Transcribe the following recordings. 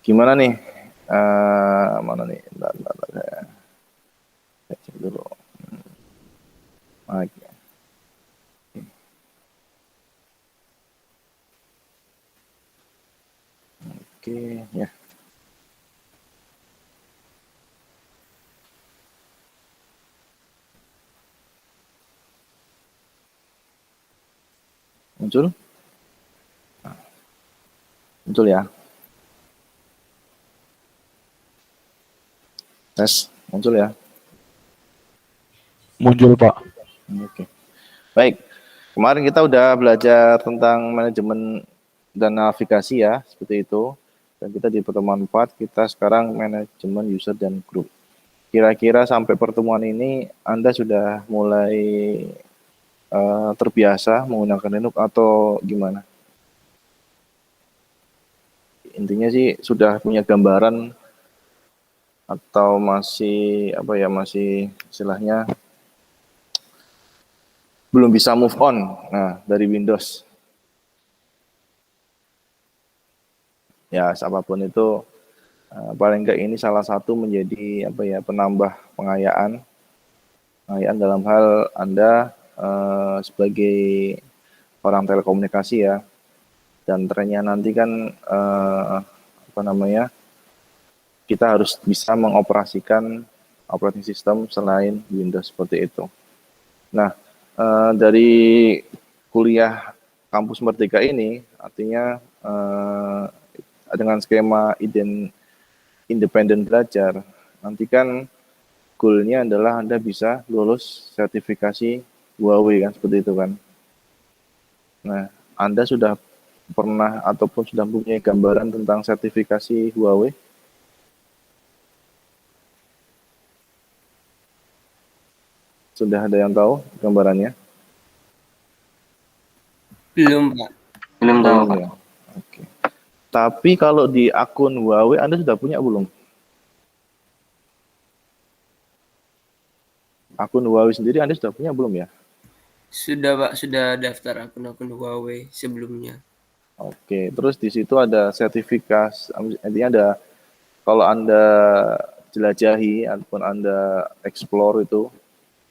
Gimana nih? Mana nih? Bentar, saya cek dulu. Oke, oke, ya. Muncul? Muncul ya. Tes, muncul ya. Muncul, Pak. Oke. Baik. Kemarin kita udah belajar tentang manajemen dan navigasi ya, seperti itu. Dan kita di pertemuan 4, kita sekarang manajemen user dan grup. Kira-kira sampai pertemuan ini Anda sudah mulai terbiasa menggunakan Linux atau gimana? Intinya sih sudah punya gambaran atau masih apa ya, masih istilahnya belum bisa move on dari Windows. Ya, apapun itu paling enggak ini salah satu menjadi apa ya, penambah pengayaan dalam hal Anda sebagai orang telekomunikasi ya. Dan trennya nanti kan apa namanya, kita harus bisa mengoperasikan operating system selain Windows seperti itu. Nah, dari kuliah kampus Merdeka ini artinya dengan skema independen belajar, nanti kan goalnya adalah Anda bisa lulus sertifikasi Huawei kan, seperti itu kan. Nah, Anda sudah pernah ataupun sudah punya gambaran tentang sertifikasi Huawei? Sudah ada yang tahu gambarannya? Belum, Pak. Belum ya. Oke. Tapi kalau di akun Huawei Anda sudah punya belum? Akun Huawei sendiri Anda sudah punya belum ya? Sudah, Pak. Sudah daftar akun-akun Huawei sebelumnya. Oke, terus di situ ada sertifikasi, intinya ada, kalau Anda jelajahi ataupun Anda explore itu,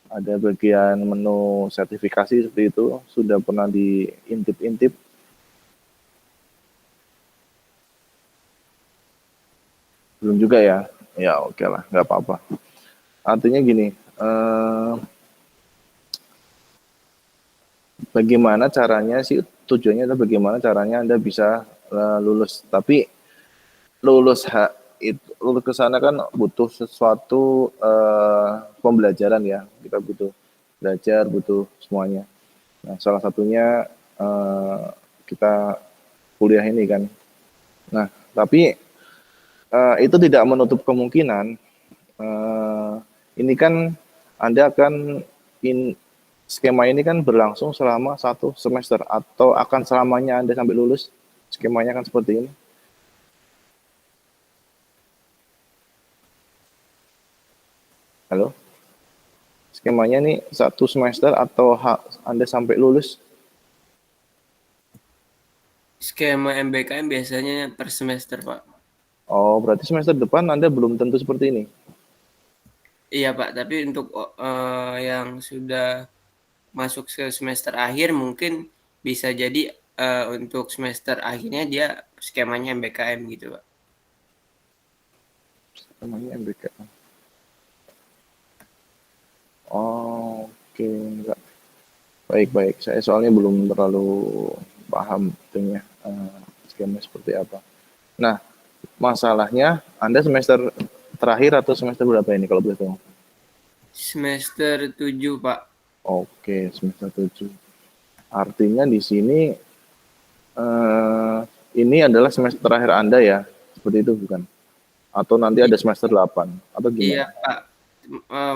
ada bagian menu sertifikasi seperti itu, sudah pernah diintip-intip? Belum juga ya? Ya oke lah, nggak apa-apa. Artinya gini, bagaimana caranya sih, tujuannya adalah bagaimana caranya Anda bisa lulus. Tapi lulus lulus ke sana kan butuh sesuatu pembelajaran ya. Kita butuh belajar, butuh semuanya. Nah, salah satunya kita kuliah ini kan. Nah, tapi itu tidak menutup kemungkinan ini kan Anda akan skema ini kan berlangsung selama 1 semester atau akan selamanya Anda sampai lulus. Skemanya kan seperti ini. Halo? Skemanya nih 1 semester atau Anda sampai lulus? Skema MBKM biasanya per semester, Pak. Oh, berarti semester depan Anda belum tentu seperti ini. Iya, Pak. Tapi untuk yang sudah masuk ke semester akhir mungkin bisa jadi untuk semester akhirnya dia skemanya MBKM gitu, Pak. Namanya MBK. Oh, oke, enggak. Baik-baik. Saya soalnya belum terlalu paham itunya, skema seperti apa. Nah, masalahnya Anda semester terakhir atau semester berapa ini kalau boleh tahu? Semester 7, Pak. Oke, semester 7. Artinya di sini ini adalah semester terakhir Anda ya? Seperti itu bukan? Atau nanti ada semester 8 atau Iya, gimana? Pak.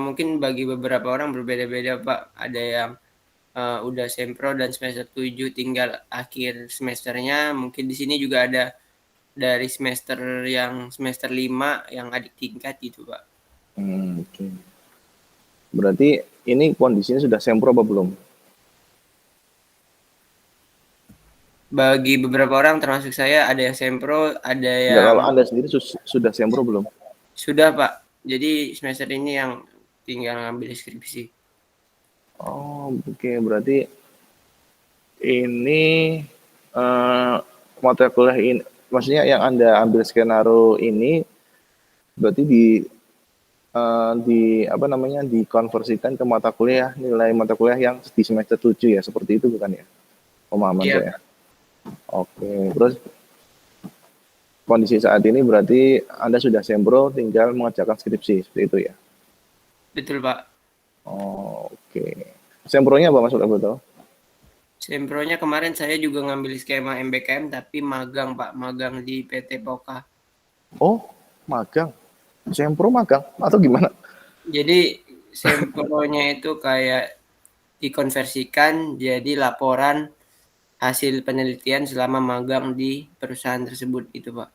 Mungkin bagi beberapa orang berbeda-beda, Pak. Ada yang udah sempro dan semester 7 tinggal akhir semesternya. Mungkin di sini juga ada dari semester yang semester 5 yang adik tingkat gitu, Pak. Oke. Berarti ini kondisinya sudah sempro apa belum? bagi beberapa orang termasuk saya ada yang sempro, ada Enggak, yang kalau Anda sendiri sudah sempro belum? sudah Pak. Jadi semester ini yang tinggal ngambil skripsi. Oh, oke. Berarti ini mata kuliah ini, maksudnya yang Anda ambil skenario ini berarti di apa namanya, dikonversikan ke mata kuliah, nilai mata kuliah yang di semester 7 ya, seperti itu bukan ya? Pemahaman Iya saya. Pak, Oke, terus kondisi saat ini berarti Anda sudah sempro, tinggal mengerjakan skripsi, seperti itu ya? betul Pak. Oh, oke. Sempronya apa Mas, boleh tahu? Sempronya kemarin saya juga ngambil skema MBKM tapi magang Pak, magang di PT Poka. Oh, magang. Sempro magang atau gimana? Jadi sempronya itu kayak dikonversikan jadi laporan hasil penelitian selama magang di perusahaan tersebut itu Pak.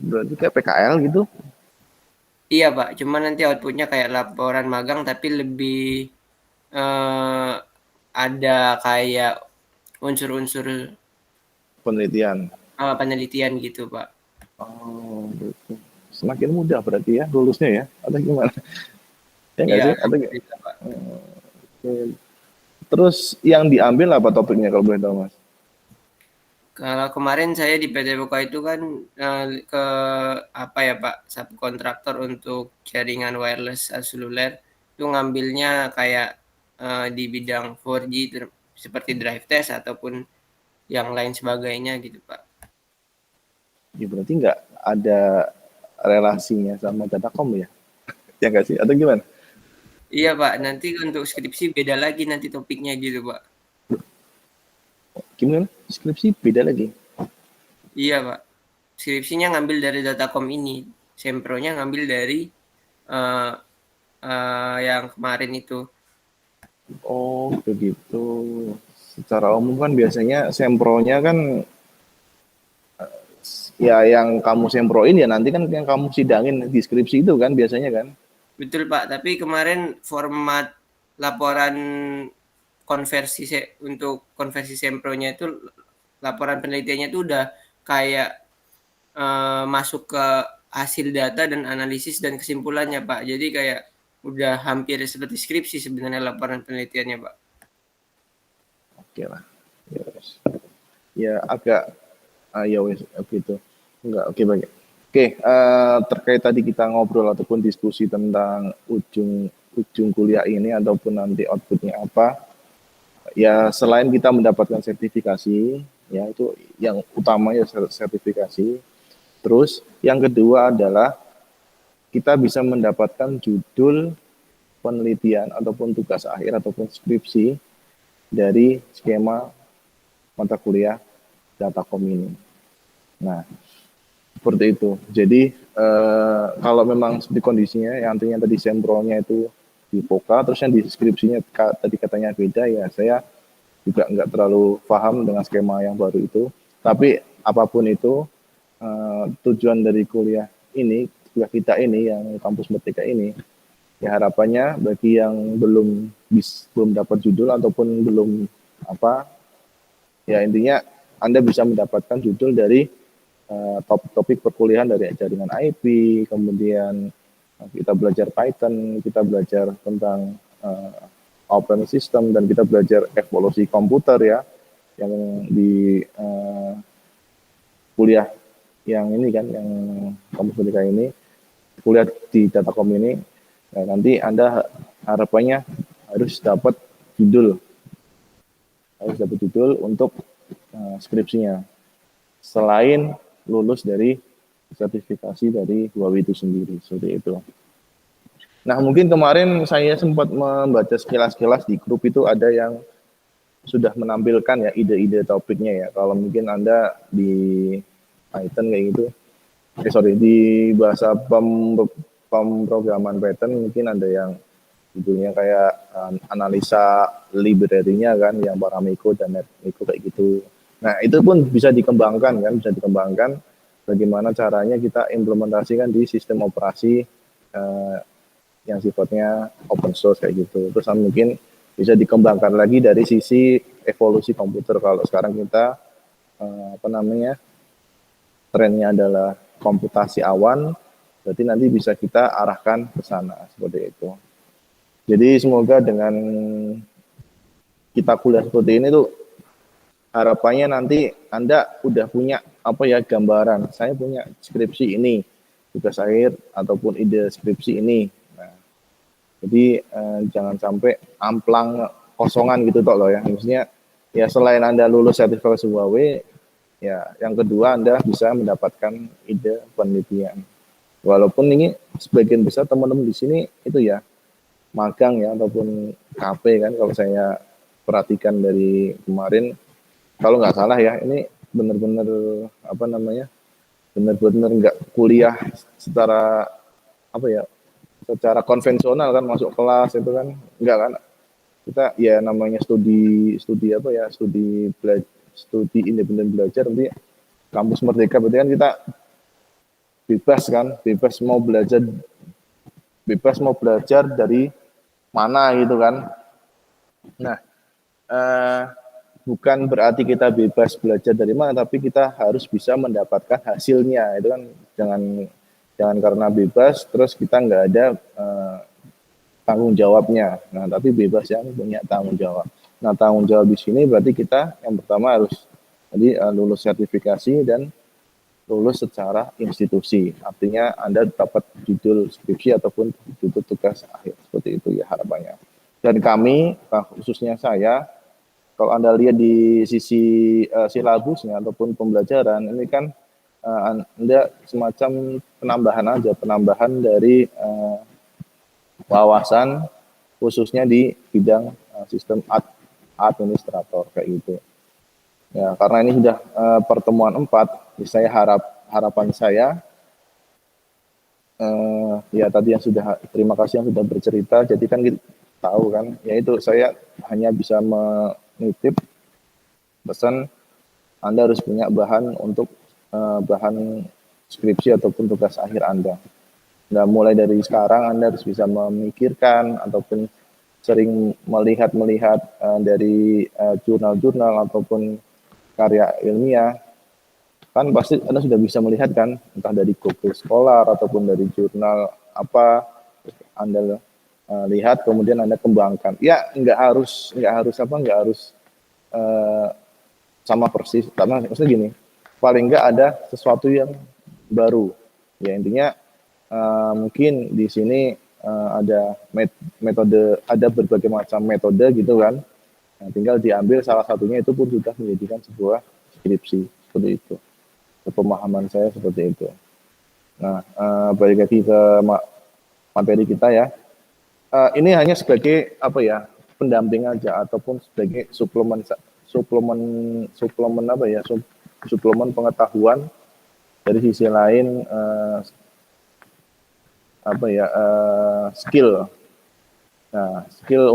Berarti kayak PKL gitu? Iya Pak, cuma nanti outputnya kayak laporan magang tapi lebih eh, ada kayak unsur-unsur Penelitian. penelitian gitu Pak. Oh, gitu. Semakin mudah berarti ya lulusnya ya? Atau gimana? Ya nggak Iya, sih? Atau gitu, Pak. oke. Terus yang diambil apa topiknya kalau boleh tahu Mas? Kalau kemarin saya di PT Buka itu kan ke apa ya Pak, subkontraktor untuk jaringan wireless seluler itu ngambilnya kayak di bidang 4G seperti drive test ataupun yang lain sebagainya gitu Pak. Ya berarti nggak ada relasinya sama Datacom ya? Ya nggak sih? Atau gimana? Iya Pak, nanti untuk skripsi beda lagi nanti topiknya gitu Pak. Gimana? Skripsi beda lagi? Iya Pak, skripsinya ngambil dari Datacom ini, sempronya ngambil dari eh, yang kemarin itu. Oh, begitu. Secara umum kan biasanya sempronya kan ya yang kamu semproin ya nanti kan yang kamu sidangin di skripsi itu kan biasanya kan? Betul Pak, tapi kemarin format laporan konversi untuk konversi sempronya itu laporan penelitiannya itu udah kayak masuk ke hasil data dan analisis dan kesimpulannya Pak. Jadi kayak udah hampir seperti skripsi sebenarnya laporan penelitiannya Pak. Oke lah. Ya, ya agak ya wes gitu. Enggak, oke baik. Oke, terkait tadi kita ngobrol ataupun diskusi tentang ujung kuliah ini ataupun nanti outputnya apa, ya selain kita mendapatkan sertifikasi, ya itu yang utama ya sertifikasi. Terus yang kedua adalah kita bisa mendapatkan judul penelitian ataupun tugas akhir ataupun skripsi dari skema mata kuliah Datacom ini. Nah, seperti itu. Jadi kalau memang seperti kondisinya, yang artinya tadi sempronya itu di POKA, terus yang di skripsinya tadi katanya beda, ya saya juga nggak terlalu paham dengan skema yang baru itu. Tapi apapun itu, tujuan dari kuliah kita ini, yang kampus Merdeka ini, ya harapannya bagi yang belum dapat judul ataupun belum apa, ya intinya Anda bisa mendapatkan judul dari topik perkuliahan dari jaringan IP, kemudian kita belajar Python, kita belajar tentang operating system, dan kita belajar evolusi komputer ya, yang di kuliah yang ini kan, yang kampus Merdeka ini, kuliah di Datacom ini, ya nanti Anda harapannya harus dapat judul untuk skripsinya, selain lulus dari sertifikasi dari Huawei itu sendiri, seperti itu. Nah, mungkin kemarin saya sempat membaca sekilas-sekilas di grup itu ada yang sudah menampilkan ya ide-ide topiknya ya. Kalau mungkin Anda di Python kayak gitu, di bahasa pemrograman Python mungkin ada yang judulnya kayak analisa library-nya kan, yang Paramiko dan Netmiko kayak gitu. Nah, itu pun bisa dikembangkan kan, bisa dikembangkan bagaimana caranya kita implementasikan di sistem operasi yang sifatnya open source kayak gitu. Terus mungkin bisa dikembangkan lagi dari sisi evolusi komputer. Kalau sekarang kita trennya adalah komputasi awan, berarti nanti bisa kita arahkan ke sana seperti itu. Jadi semoga dengan kita kuliah seperti ini tuh harapannya nanti Anda udah punya gambaran. Saya punya skripsi ini, tugas akhir ataupun ide skripsi ini. Nah, jadi jangan sampai amplang kosongan gitu toh loh ya. Maksudnya ya selain Anda lulus sertifikasi Huawei, ya yang kedua Anda bisa mendapatkan ide penelitian. Walaupun ini sebagian besar teman-teman di sini itu ya magang ya ataupun KP kan, kalau saya perhatikan dari kemarin, kalau nggak salah ya ini benar-benar benar-benar nggak kuliah secara secara konvensional kan, masuk kelas itu kan enggak kan, kita ya namanya studi independen belajar, nanti kampus Merdeka berarti kan kita bebas mau belajar dari mana gitu kan. Nah, bukan berarti kita bebas belajar dari mana, tapi kita harus bisa mendapatkan hasilnya. Itu kan jangan karena bebas terus kita nggak ada tanggung jawabnya. Nah, tapi bebas yang punya tanggung jawab. Nah, tanggung jawab di sini berarti kita yang pertama harus lulus sertifikasi dan lulus secara institusi. Artinya Anda dapat judul skripsi ataupun judul tugas akhir. Seperti itu ya harapannya. Dan kami, khususnya saya, kalau Anda lihat di sisi silabusnya ataupun pembelajaran, ini kan Anda semacam penambahan dari wawasan khususnya di bidang sistem administrator kayak gitu. Ya, karena ini sudah pertemuan 4, harapan saya ya tadi yang sudah, terima kasih yang sudah bercerita. Jadi kan kita tahu kan, yaitu saya hanya bisa menitip pesan Anda harus punya bahan untuk bahan skripsi ataupun tugas akhir Anda. Nah, mulai dari sekarang Anda harus bisa memikirkan ataupun sering melihat dari jurnal-jurnal ataupun karya ilmiah, kan pasti Anda sudah bisa melihat kan, entah dari Google Scholar ataupun dari jurnal apa, Anda lihat kemudian Anda kembangkan. Ya nggak harus sama persis, karena maksudnya gini, paling nggak ada sesuatu yang baru. Ya intinya mungkin di sini ada metode, ada berbagai macam metode gitu kan. Nah, tinggal diambil salah satunya, itu pun sudah menjadikan sebuah skripsi seperti itu. Pemahaman saya seperti itu. Nah, balik lagi ke materi kita ya. Ini hanya sebagai pendamping aja ataupun sebagai suplemen pengetahuan. Dari sisi lain skill. Nah, skill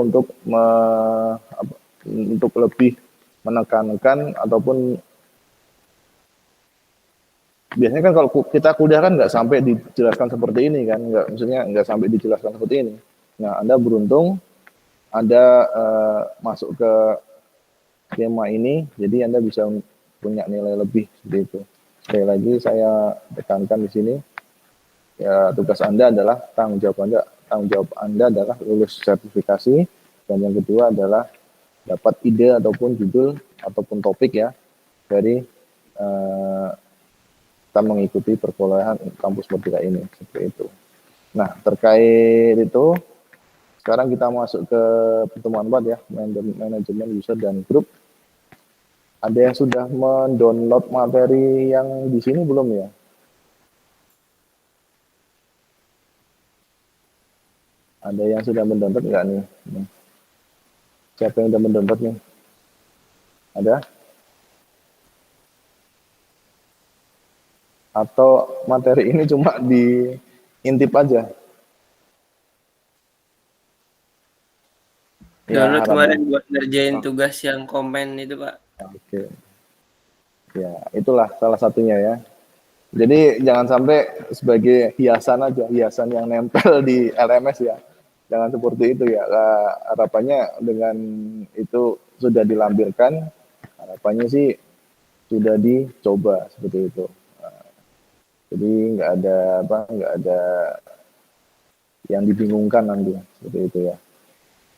untuk lebih menekankan ataupun biasanya kan kalau kita kuliah kan nggak sampai dijelaskan seperti ini kan, nggak sampai dijelaskan seperti ini. Nah, Anda beruntung Anda masuk ke skema ini, jadi Anda bisa punya nilai lebih seperti itu. Sekali lagi saya tekankan di sini, ya tugas Anda adalah tanggung jawab Anda adalah lulus sertifikasi, dan yang kedua adalah dapat ide ataupun judul ataupun topik ya dari kita mengikuti perkuliahan kampus Merdeka ini, seperti itu. Nah, terkait itu sekarang kita masuk ke pertemuan 4 ya, manajemen user dan grup. Ada yang sudah mendownload materi yang di sini belum ya? Ada yang sudah mendownload nggak nih? Siapa yang sudah mendownload nih? Ada? Atau materi ini cuma diintip aja? Download kemarin buat ngerjain tugas yang komen itu, Pak. Oke. Ya, itulah salah satunya ya. Jadi jangan sampai sebagai hiasan yang nempel di LMS ya. Jangan seperti itu ya. Harapannya dengan itu sudah dilampirkan, harapannya sih sudah dicoba seperti itu. Jadi nggak ada yang dibingungkan nanti seperti itu ya.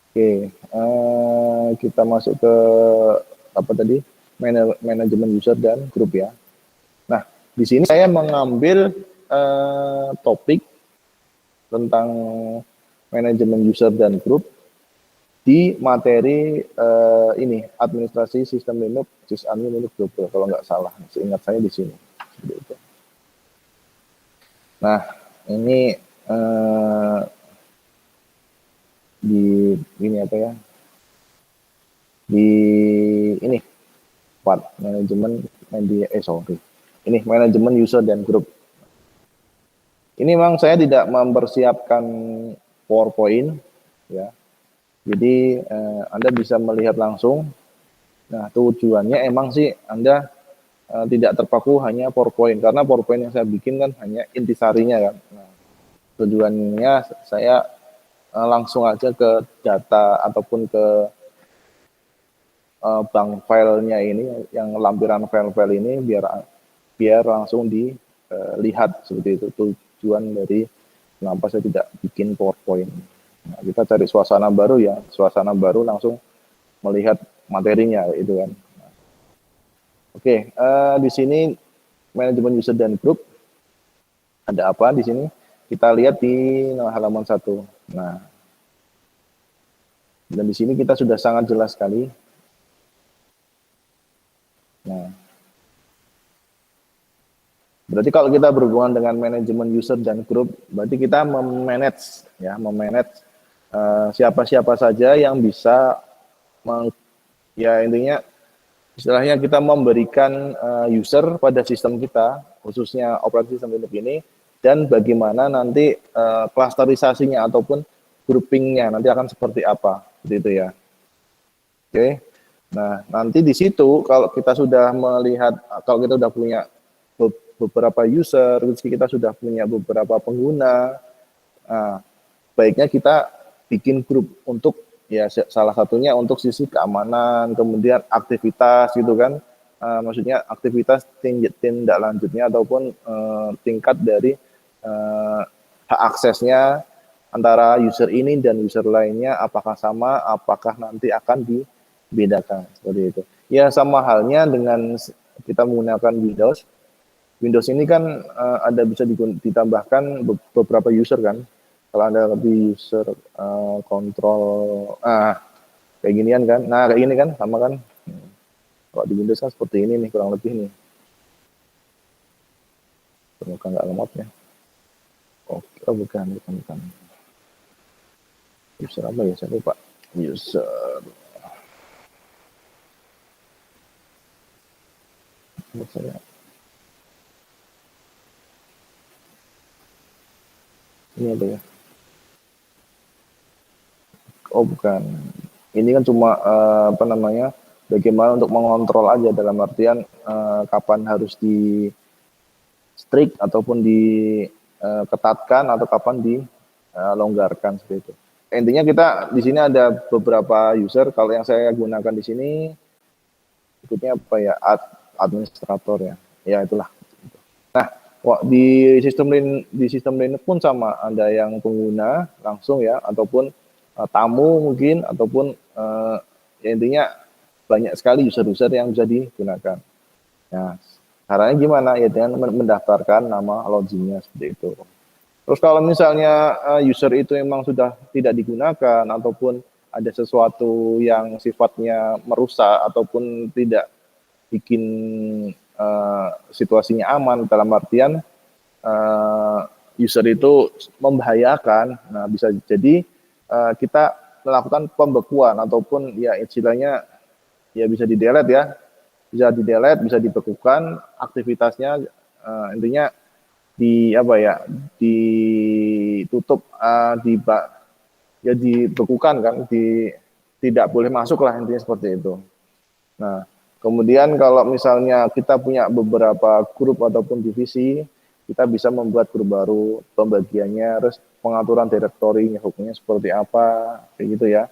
Oke, kita masuk ke apa tadi, manajemen user dan grup ya. Nah, di sini saya mengambil topik tentang manajemen user dan grup di materi ini, administrasi sistem Linux, sysadmin Linux Global, kalau nggak salah, seingat saya di sini. Gitu. Nah, ini di ini apa ya? Di ini part manajemen media, ini manajemen user dan grup. Ini memang saya tidak mempersiapkan PowerPoint, ya. Jadi Anda bisa melihat langsung. Nah, tujuannya emang sih Anda tidak terpaku hanya PowerPoint, karena PowerPoint yang saya bikin kan hanya intisarinya kan. Nah, tujuannya saya langsung aja ke data ataupun ke bank filenya ini, yang lampiran file-file ini biar langsung dilihat seperti itu. Tujuan dari kenapa saya tidak bikin PowerPoint. Nah, kita cari suasana baru ya, suasana baru langsung melihat materinya itu kan. Nah, oke, di sini manajemen user dan grup ada apa di sini? Kita lihat di halaman 1. Nah, dan di sini kita sudah sangat jelas sekali. Nah, berarti kalau kita berhubungan dengan manajemen user dan grup, berarti kita memanage siapa-siapa saja yang bisa ya intinya istilahnya kita memberikan user pada sistem kita, khususnya operasi sistem Linux ini, dan bagaimana nanti klasterisasinya ataupun groupingnya nanti akan seperti apa, gitu ya. Oke. Nah, nanti di situ kalau kita sudah melihat, kalau kita sudah punya beberapa user, kita sudah punya beberapa pengguna, baiknya kita bikin grup untuk ya salah satunya untuk sisi keamanan, kemudian aktivitas gitu kan, maksudnya aktivitas tindak lanjutnya ataupun tingkat dari hak aksesnya antara user ini dan user lainnya, apakah sama, apakah nanti akan dibedakan seperti itu. Ya sama halnya dengan kita menggunakan Windows. Windows ini kan ada bisa ditambahkan beberapa user kan. Kalau Anda di user kontrol, kayak ginian kan. Nah, kayak gini kan, sama kan. Kalau di Windows kan seperti ini nih, kurang lebih nih. Semoga nggak lemot ya. Oke, oh bukan. User apa ya, saya lupa. User. Saya ini apa ya? Oh bukan, ini kan cuma apa namanya, bagaimana untuk mengontrol aja, dalam artian kapan harus di strict ataupun diketatkan atau kapan dilonggarkan seperti itu. Intinya kita di sini ada beberapa user. Kalau yang saya gunakan di sini ikutnya apa ya, administrator ya, ya itulah. Nah, di sistem Linux pun sama, ada yang pengguna langsung ya, ataupun tamu mungkin, ataupun ya intinya banyak sekali user-user yang bisa digunakan. Nah, caranya gimana? Ya dengan mendaftarkan nama loginnya seperti itu. Terus kalau misalnya user itu memang sudah tidak digunakan ataupun ada sesuatu yang sifatnya merusak ataupun tidak bikin situasinya aman, dalam artian user itu membahayakan, nah bisa jadi kita melakukan pembekuan ataupun ya istilahnya ya bisa di-delete ya, bisa dibekukan aktivitasnya, intinya ditutup, ya dibekukan kan, tidak boleh masuk lah, intinya seperti itu. Nah, kemudian kalau misalnya kita punya beberapa grup ataupun divisi, kita bisa membuat grup baru, pembagiannya, terus pengaturan direktorinya, hukumnya seperti apa, kayak gitu ya.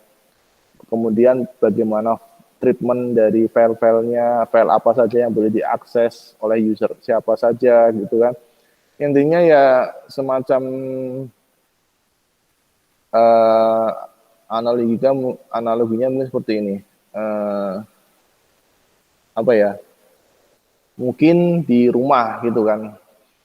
Kemudian bagaimana treatment dari file-filenya, file apa saja yang boleh diakses oleh user siapa saja gitu kan. Intinya ya semacam uh, analoginya mungkin seperti ini. Apa ya? Mungkin di rumah gitu kan.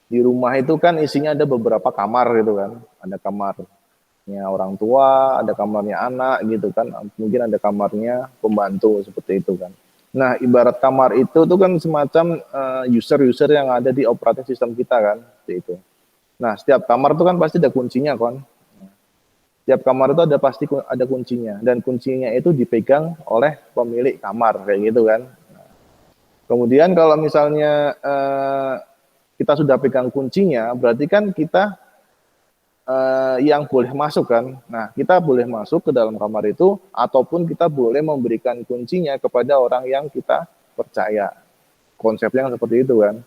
Di rumah itu kan isinya ada beberapa kamar gitu kan. Ada kamarnya orang tua, ada kamarnya anak gitu kan. Mungkin ada kamarnya pembantu seperti itu kan. Nah, ibarat kamar itu tuh kan semacam user-user yang ada di operating system kita kan, seperti itu. Nah, setiap kamar itu kan pasti ada kuncinya kan. Setiap kamar itu ada pasti ada kuncinya dan kuncinya itu dipegang oleh pemilik kamar kayak gitu kan. Kemudian kalau misalnya kita sudah pegang kuncinya, berarti kan kita yang boleh masuk kan. Nah, kita boleh masuk ke dalam kamar itu ataupun kita boleh memberikan kuncinya kepada orang yang kita percaya. Konsepnya seperti itu kan.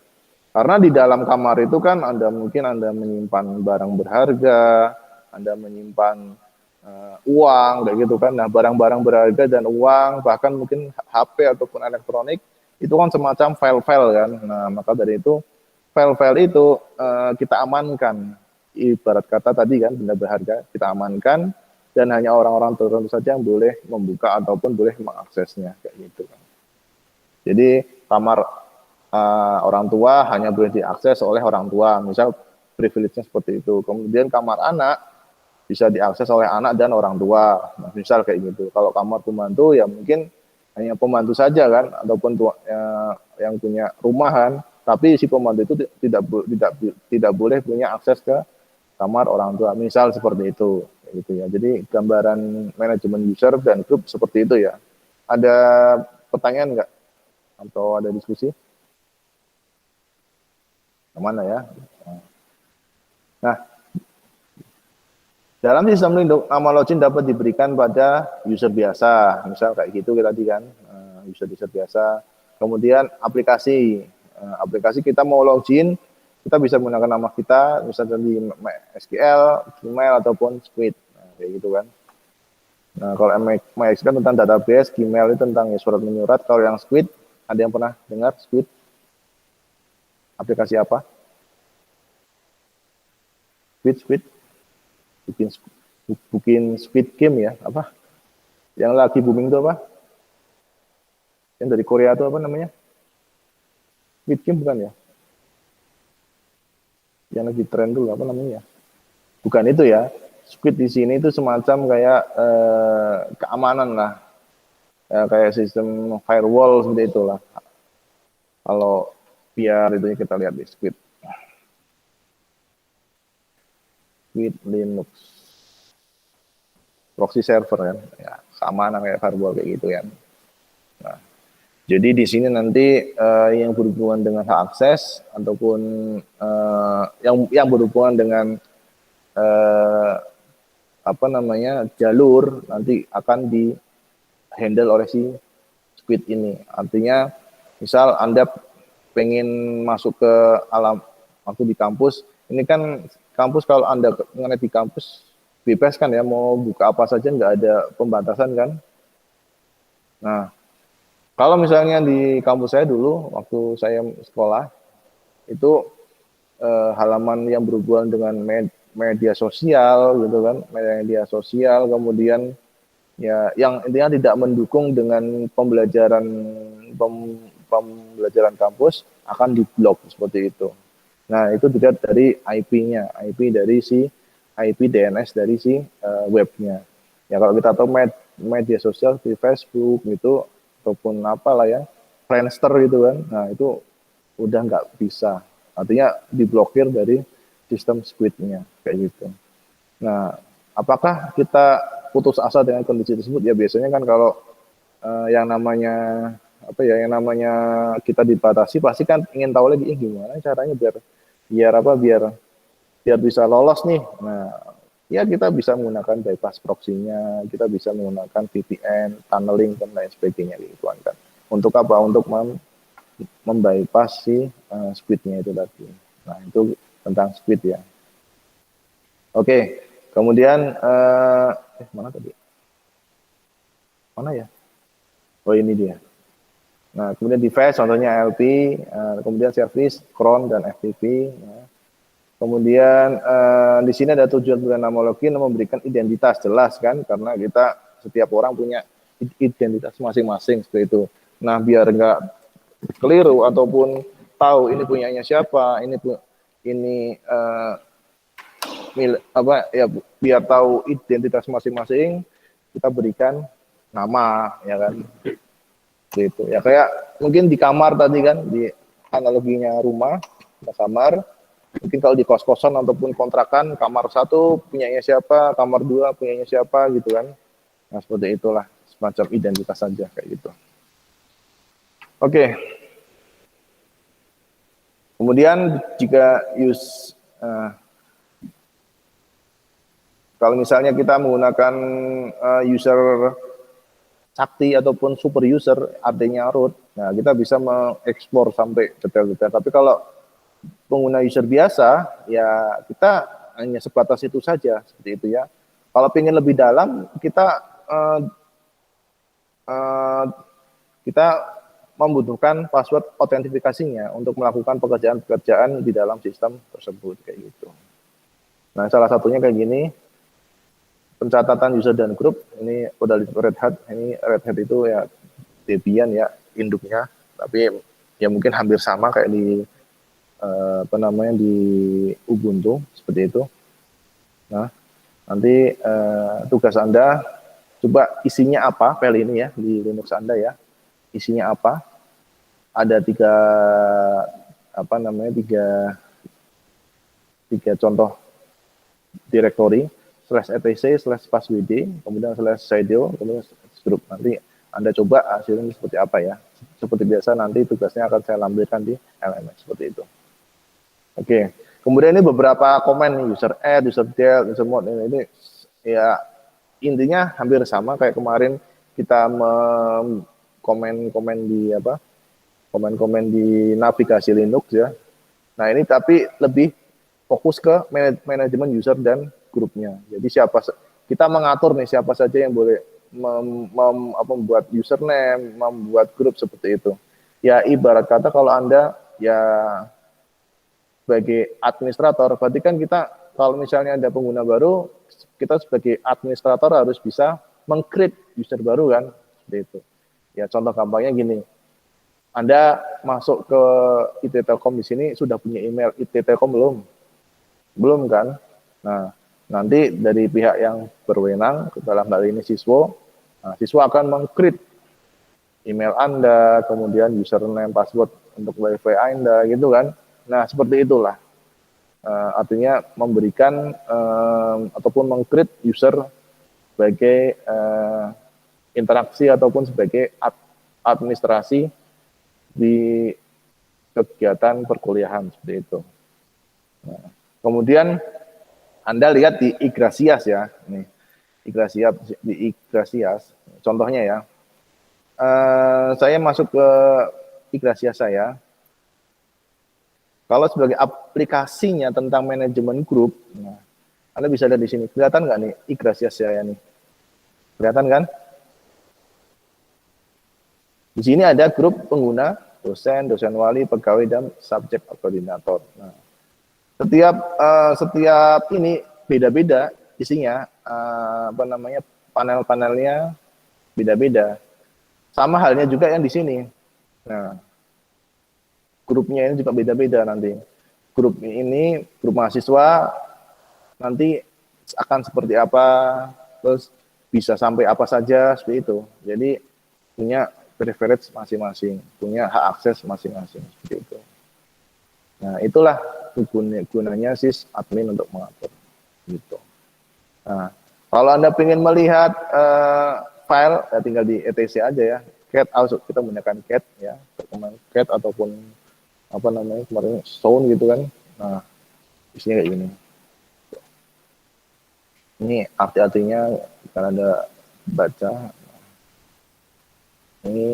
Karena di dalam kamar itu kan mungkin Anda menyimpan barang berharga, Anda menyimpan uang kayak gitu kan. Nah, barang-barang berharga dan uang bahkan mungkin HP ataupun elektronik itu kan semacam file-file kan. Nah, maka dari itu file-file itu kita amankan. Ibarat kata tadi kan benda berharga kita amankan dan hanya orang-orang tertentu saja yang boleh membuka ataupun boleh mengaksesnya kayak gitu kan. Jadi kamar orang tua hanya boleh diakses oleh orang tua, misal privilege-nya seperti itu. Kemudian kamar anak bisa diakses oleh anak dan orang tua, nah, misal kayak gitu. Kalau kamar pembantu ya mungkin hanya pembantu saja kan, ataupun yang punya rumahan, tapi si pembantu itu tidak boleh punya akses ke kamar orang tua, misal seperti itu, gitu ya. Jadi gambaran manajemen user dan grup seperti itu ya. Ada pertanyaan nggak atau ada diskusi? Kemana ya? Nah, dalam sistem lindung nama login dapat diberikan pada user biasa, misal kayak gitu tadi kan, user biasa. Kemudian aplikasi kita mau login, kita bisa menggunakan nama kita, misalnya di SQL, Gmail ataupun Squid, kayak gitu kan. Nah, kalau MySQL tentang database, Gmail itu tentang surat menyurat. Kalau yang Squid, ada yang pernah dengar Squid? Aplikasi apa? Squid bikin Squid Game ya, apa? Yang lagi booming itu apa? Yang dari Korea itu apa namanya? Squid Game bukan ya? Yang lagi tren dulu apa namanya? Bukan itu ya. Squid di sini itu semacam kayak keamanan lah, kayak sistem firewall seperti itulah. Kalau biar itu kita lihat di Squid Linux proxy server kan, ya keamanan kayak firewall kayak gitu kan. Nah, jadi di sini nanti yang berhubungan dengan hak akses ataupun yang berhubungan dengan apa namanya jalur nanti akan di handle oleh si Squid ini. Artinya misal Anda pengen masuk ke alam waktu di kampus, ini kan kampus kalau Anda mengenai di kampus bebas kan ya, mau buka apa saja nggak ada pembatasan kan. Nah, kalau misalnya di kampus saya dulu waktu saya sekolah itu halaman yang berhubungan dengan media sosial gitu kan, media sosial, kemudian ya yang intinya tidak mendukung dengan pembelajaran kampus akan diblok seperti itu. Nah, itu dilihat dari IP-nya, IP dari si IP DNS dari si webnya. Ya kalau kita tahu media sosial di Facebook gitu ataupun apalah ya, Friendster gitu kan. Nah, itu udah nggak bisa. Artinya diblokir dari sistem Squid-nya kayak gitu. Nah, apakah kita putus asa dengan kondisi tersebut? Ya biasanya kan kalau yang namanya apa ya, yang namanya kita dibatasi pasti kan ingin tahu lagi gimana caranya biar bisa lolos nih. Nah, ya kita bisa menggunakan bypass proxy-nya, kita bisa menggunakan VPN, tunneling dan lain sebagainya gitu kan. Untuk apa? Untuk membypass si Squid-nya itu tadi. Nah, itu tentang Squid ya. Oke, kemudian mana tadi? Mana ya? Oh ini dia. Nah, kemudian device contohnya LP, kemudian service, cron dan FTP. Ya. Kemudian di sini ada tujuan bernama login memberikan identitas jelas kan, karena kita setiap orang punya identitas masing-masing seperti itu. Nah, biar nggak keliru ataupun tahu ini punyanya siapa, ini apa ya, biar tahu identitas masing-masing, kita berikan nama ya kan. Gitu ya, kayak mungkin di kamar tadi kan, di analoginya rumah, ada kamar, mungkin kalau di kos-kosan ataupun kontrakan, kamar 1 punyanya siapa, kamar 2 punyanya siapa gitu kan. Nah seperti itulah, semacam identitas saja kayak gitu. Oke. Kemudian jika kalau misalnya kita menggunakan user sakti ataupun super user, artinya root, nah kita bisa mengekspor sampai detail-detail. Tapi kalau pengguna user biasa, ya kita hanya sebatas itu saja, seperti itu ya. Kalau ingin lebih dalam, kita membutuhkan password autentifikasinya untuk melakukan pekerjaan-pekerjaan di dalam sistem tersebut kayak gitu. Nah, salah satunya kayak gini. Pencatatan user dan grup, ini udah di Red Hat, ini Red Hat itu ya Debian ya induknya, tapi ya mungkin hampir sama kayak di di Ubuntu seperti itu. Nah, nanti tugas Anda coba isinya apa file ini ya di Linux Anda ya, isinya apa? Ada tiga contoh directory, /etc/passwd, kemudian /sudo, kemudian group. Nanti Anda coba hasilnya seperti apa ya. Seperti biasa nanti tugasnya akan saya lampirkan di LMS seperti itu. Oke. Kemudian ini beberapa komen nih, user add, user del, user mode ini ya intinya hampir sama kayak kemarin kita komen-komen di navigasi Linux ya. Nah, ini tapi lebih fokus ke manajemen user dan grupnya. Jadi kita mengatur nih siapa saja yang boleh membuat username, membuat grup seperti itu. Ya ibarat kata kalau Anda ya sebagai administrator, berarti kan kita kalau misalnya ada pengguna baru, kita sebagai administrator harus bisa meng-create user baru kan, seperti itu. Ya contoh gampangnya gini, Anda masuk ke IT Telkom di sini sudah punya email IT Telkom belum? Belum kan? Nah, nanti dari pihak yang berwenang, dalam hal ini siswa akan meng-create email Anda, kemudian username, password untuk wifi Anda, gitu kan. Nah, seperti itulah. Artinya memberikan ataupun meng-create user sebagai interaksi ataupun sebagai administrasi di kegiatan perkuliahan, seperti itu. Nah, kemudian Anda lihat di Yggdrasias ya, nih Yggdrasias, contohnya ya. Saya masuk ke Yggdrasias saya. Kalau sebagai aplikasinya tentang manajemen grup, nah, Anda bisa lihat di sini. Kelihatan nggak nih Yggdrasias saya nih? Kelihatan kan? Di sini ada grup pengguna, dosen wali, pegawai, dan subjek koordinator. Nah, setiap ini beda-beda isinya, panel-panelnya beda-beda. Sama halnya juga yang di sini. Nah, grupnya ini juga beda-beda nanti. Grup ini, grup mahasiswa nanti akan seperti apa, terus bisa sampai apa saja seperti itu. Jadi punya privilege masing-masing, punya hak akses masing-masing seperti itu. Nah, itulah gunanya sysadmin untuk mengatur gitu. Nah, kalau Anda ingin melihat file, ya tinggal di etc aja ya. Cat, kita menggunakan cat ya, cat ataupun kemarin sound gitu kan. Nah, isinya kayak gini. Ini arti-artinya kalau Anda baca. Ini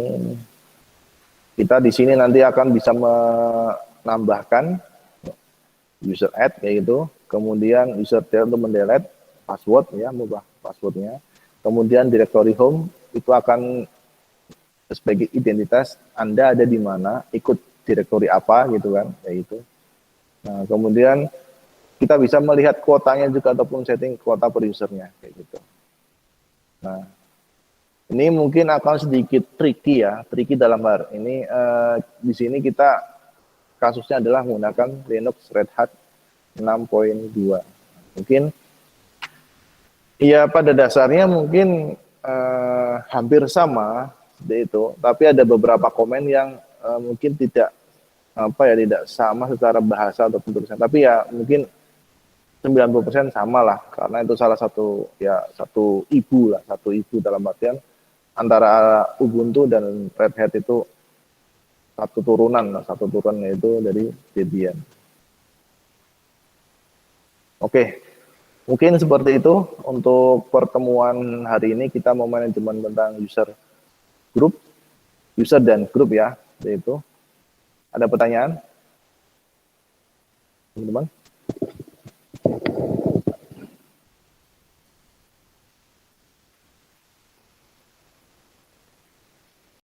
kita di sini nanti akan bisa menambahkan user add kayak gitu, kemudian user del untuk mendelete password ya, mengubah passwordnya, kemudian directory home itu akan sebagai identitas Anda ada di mana, ikut direktori apa gitu kan, kayak gitu. Nah, kemudian kita bisa melihat kuotanya juga ataupun setting kuota per usernya kayak gitu. Nah, ini mungkin akan sedikit tricky ya, tricky dalam hal ini di sini kita kasusnya adalah menggunakan Linux Red Hat 6.2. Mungkin ya pada dasarnya mungkin hampir sama seperti itu, tapi ada beberapa komen yang mungkin tidak tidak sama secara bahasa atau tulisan, tapi ya mungkin 90% sama lah, karena itu salah satu satu ibu dalam artian antara Ubuntu dan Red Hat itu satu turunan yaitu dari Debian. Oke, mungkin seperti itu untuk pertemuan hari ini. Kita mau manajemen tentang user dan grup ya, yaitu. Ada pertanyaan, teman-teman?